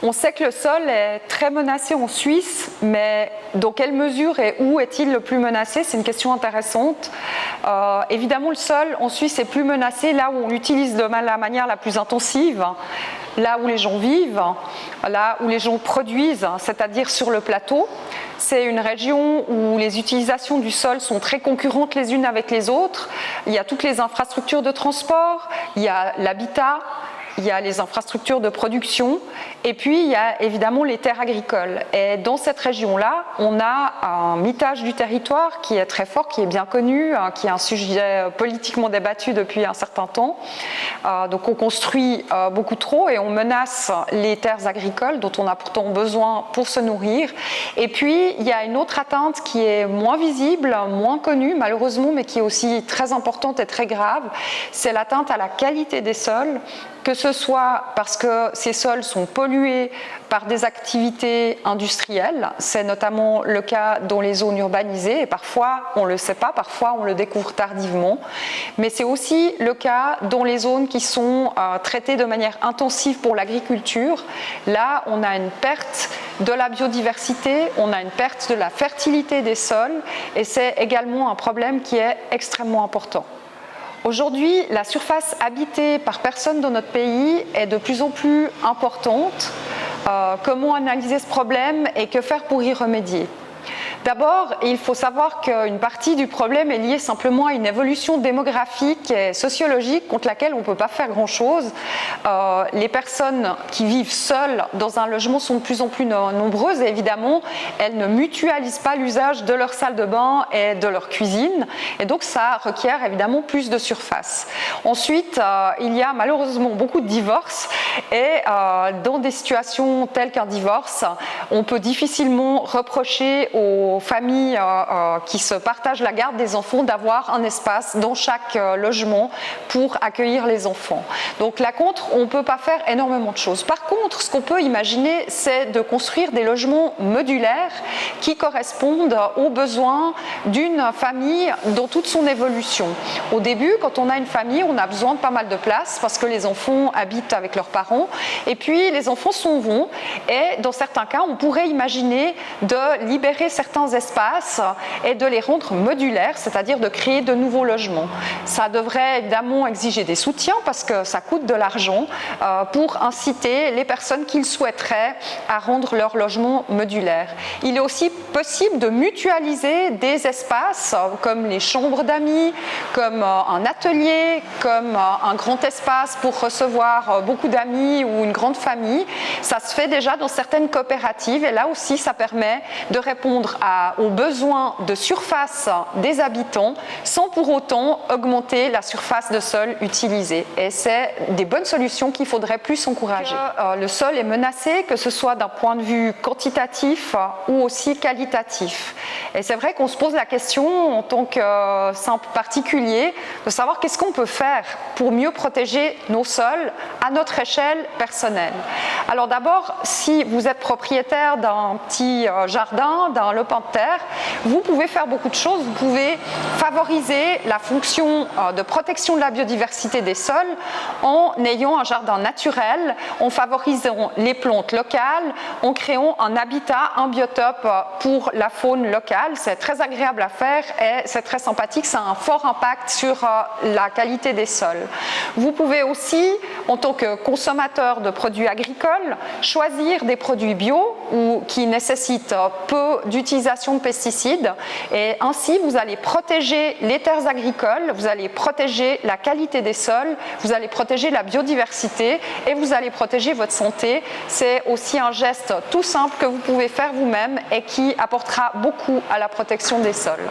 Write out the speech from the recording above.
On sait que le sol est très menacé en Suisse, mais dans quelle mesure et où est-il le plus menacé? C'est une question intéressante. Évidemment, le sol en Suisse est plus menacé là où on l'utilise de la manière la plus intensive, là où les gens vivent, là où les gens produisent, c'est-à-dire sur le plateau. C'est une région où les utilisations du sol sont très concurrentes les unes avec les autres. Il y a toutes les infrastructures de transport, il y a l'habitat, il y a les infrastructures de production et puis il y a évidemment les terres agricoles. Et dans cette région-là, on a un mitage du territoire qui est très fort, qui est bien connu, qui est un sujet politiquement débattu depuis un certain temps. Donc on construit beaucoup trop et on menace les terres agricoles dont on a pourtant besoin pour se nourrir. Et puis il y a une autre atteinte qui est moins visible, moins connue malheureusement, mais qui est aussi très importante et très grave, c'est l'atteinte à la qualité des sols, que ce soit parce que ces sols sont pollués par des activités industrielles, c'est notamment le cas dans les zones urbanisées, et parfois on ne le sait pas, parfois on le découvre tardivement, mais c'est aussi le cas dans les zones qui sont traitées de manière intensive pour l'agriculture. Là, on a une perte de la biodiversité, on a une perte de la fertilité des sols, et c'est également un problème qui est extrêmement important. Aujourd'hui, la surface habitée par personne dans notre pays est de plus en plus importante. Comment analyser ce problème et que faire pour y remédier? D'abord, il faut savoir qu'une partie du problème est liée simplement à une évolution démographique et sociologique contre laquelle on ne peut pas faire grand-chose. Les personnes qui vivent seules dans un logement sont de plus en plus nombreuses et évidemment, elles ne mutualisent pas l'usage de leur salle de bain et de leur cuisine et donc ça requiert évidemment plus de surface. Ensuite, il y a malheureusement beaucoup de divorces et dans des situations telles qu'un divorce, on peut difficilement reprocher aux familles qui se partagent la garde des enfants d'avoir un espace dans chaque logement pour accueillir les enfants. Donc là contre, on ne peut pas faire énormément de choses. Par contre, ce qu'on peut imaginer, c'est de construire des logements modulaires qui correspondent aux besoins d'une famille dans toute son évolution. Au début, quand on a une famille, on a besoin de pas mal de place parce que les enfants habitent avec leurs parents et puis les enfants s'en vont et dans certains cas, on pourrait imaginer de libérer certains espaces et de les rendre modulaires, c'est-à-dire de créer de nouveaux logements. Ça devrait évidemment exiger des soutiens parce que ça coûte de l'argent pour inciter les personnes qui le souhaiteraient à rendre leur logement modulaire. Il est aussi possible de mutualiser des espaces comme les chambres d'amis, comme un atelier, comme un grand espace pour recevoir beaucoup d'amis ou une grande famille. Ça se fait déjà dans certaines coopératives et là aussi ça permet de répondre aux besoins de surface des habitants sans pour autant augmenter la surface de sol utilisée. Et c'est des bonnes solutions qu'il faudrait plus encourager. Le sol est menacé, que ce soit d'un point de vue quantitatif ou aussi qualitatif. Et c'est vrai qu'on se pose la question en tant que simple particulier de savoir qu'est-ce qu'on peut faire pour mieux protéger nos sols à notre échelle personnelle. Alors d'abord, si vous êtes propriétaire d'un petit jardin, d'un lopin de terre, vous pouvez faire beaucoup de choses. Vous pouvez favoriser la fonction de protection de la biodiversité des sols en ayant un jardin naturel, en favorisant les plantes locales, en créant un habitat, un biotope pour la faune locale. C'est très agréable à faire et c'est très sympathique, ça a un fort impact sur la qualité des sols. Vous pouvez aussi, en tant que consommateur de produits agricoles, choisir des produits bio ou qui nécessitent peu d'utilisation de pesticides et ainsi vous allez protéger les terres agricoles, vous allez protéger la qualité des sols, vous allez protéger la biodiversité et vous allez protéger votre santé. C'est aussi un geste tout simple que vous pouvez faire vous-même et qui apportera beaucoup à la protection des sols.